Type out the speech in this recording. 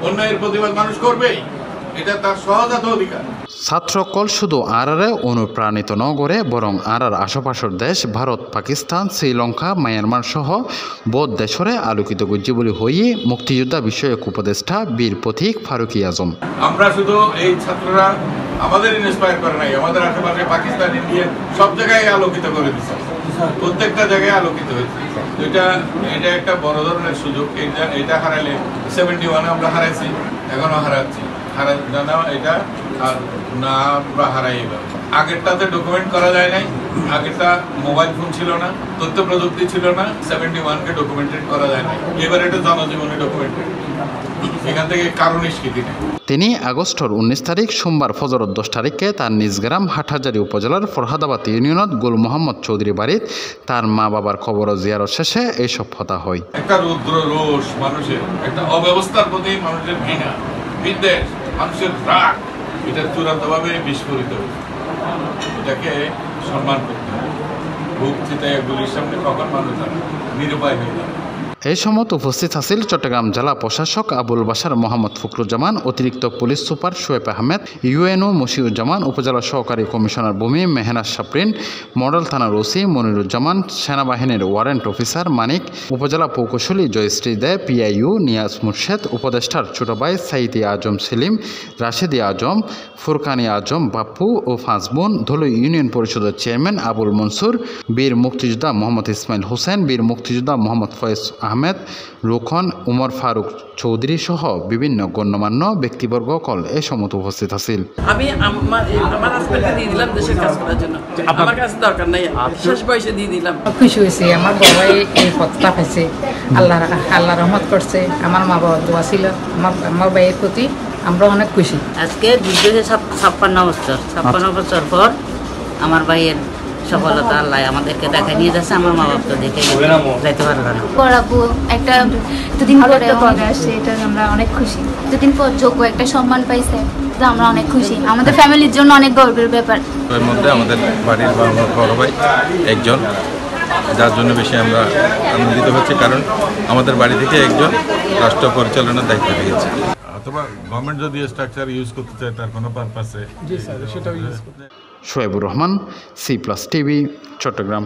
অন্যায়ের প্রতিবাদ মানুষ করবেই, এটা তার সহজাত অধিকার। ছাত্রকল শুধু আরারে অনুপ্রাণিত নগরে বরং আরার আশেপাশের দেশ ভারত, পাকিস্তান, শ্রীলঙ্কা, মায়ানমার সহ বহুত দেশরে আলোকিত গুজ্জি বলে হইয়ে মুক্তিযোদ্ধা বিষয়ক উপদেষ্টা বীর প্রতীক ফারুকী আজম। আমরা শুধু এই ছাত্ররা আমাদের ইন্সপায়ার করে নাই, আমাদের আশেপাশে পাকিস্তান, ইন্ডিয়া সব জায়গায় আলোকিত করে দিচ্ছে, প্রত্যেকটা জায়গায় আলোকিত হয়েছে। এটা একটা বড় ধরনের সুযোগ। এটা হারাইলে 71 আমরা হারাইছি, এখনো হারাচ্ছি, এটা আর না আমরা হারাই। এবার আগেরটাতে ডকুমেন্ট করা যায় নাই, আগেরটা মোবাইল ফোন ছিল না, তথ্য প্রযুক্তি ছিল না, 71-কে ডকুমেন্টেড করা যায় নাই। এবার এটা জনজীবনে ডকুমেন্টেড, এখান থেকে কারণ স্বীকৃতি নেই। তিনি আগস্টর 19 তারিখ সোমবার ফজর 10 তারিখে তার নিজ গ্রাম হাটহাজারী উপজেলার ফরহাদাবাদ ইউনিয়নত গুল মোহাম্মদ চৌধুরী বাড়িত তার মা বাবার কবর জিয়ারত শেষে এইসব কথা হয়। একটা রুদ্র রোষ মানুষের, একটা অব্যবস্থার প্রতি মানুষের ঘৃণা, বিদ্বেষ, মানুষের রাগ, এটা চূড়ান্তভাবে বিস্ফোরিত হয়েছে। এটাকে সম্মান করতে হবে। বুক চিতায় গুলির সামনে কখন মানুষ নিরুপায় হয়ে যাবে। এই সময় উপস্থিত আছেন চট্টগ্রাম জেলা প্রশাসক আবুল বাশার মোহাম্মদ ফখরুজ্জামান, অতিরিক্ত police super Shoaib Ahmed, UNO Moshiuzzaman, upazila সহকারী কমিশনার ভূমি মেহনাজ সাপরিন, মডেল থানার ওসি মনিরুজ্জামান, সেনাবাহিনীর ওয়ারেন্ট অফিসার মানিক, উপজেলা প্রকৌশলী জয়শ্রী দে, পিআইইউ নিয়াজ মুর্শেদ, উপদেষ্টার ছোট ভাই সাইদি আজম সেলিম, রাশেদি আজম, ফুরকানি আজম বাপ্পু ও ফাজবুন, ধলই ইউনিয়ন পরিষদের চেয়ারম্যান আবুল মনসুর, বীর মুক্তিযোদ্ধা মোহাম্মদ ইসমাইল হোসেন, বীর মুক্তিযোদ্ধা মোহাম্মদ ফয়েজ আহমেদ, রুখন, উমর ফারুক চৌধুরী সহ বিভিন্ন গণ্যমান্য ব্যক্তিবর্গ কল এ সমত উপস্থিত আছিল। আমি আমার হাজবেন্ডকে দিয়ে দিলাম দেশের কাজ করার জন্য, আমার কাছে দরকার নাই, শেষ বয়সে দিয়ে দিলাম। খুশি হয়েছি, আমার বাবাই এই পথটা পেয়েছে, আল্লাহ রহমত করছে, আমার মা বাবার দোয়া ছিল, আমার ভাইয়ের প্রতি আমরা অনেক খুশি। আজকে যুদ্ধ 56 বছর পর আমার ভাইয়ের সফলতা আল্লাহ আমাদেরকে দেখা নিয়ে যাচ্ছে, আমার মা বাবা তো দেখে যাইতে পারলো না। পড়াবো একটা দুদিন পরে আসছে, এটা আমরা অনেক খুশি। দুদিন পর যোগ্য একটা সম্মান পাইছে, তো আমরা অনেক খুশি, আমাদের ফ্যামিলির জন্য অনেক গর্বের ব্যাপার। এর মধ্যে আমাদের বাড়ির বড় ভাই একজন, যার জন্য বেশি আমরা আনন্দিত হচ্ছি, কারণ আমাদের বাড়ি থেকে একজন রাষ্ট্র পরিচালনার দায়িত্ব পেয়েছে। অথবা গভর্নমেন্ট যদি স্ট্রাকচার ইউজ করতে চায় তার কোনো পারপাসে, সেটাও ইউজ করতে। Shoebur Rahman, C+ TV, Chittagong.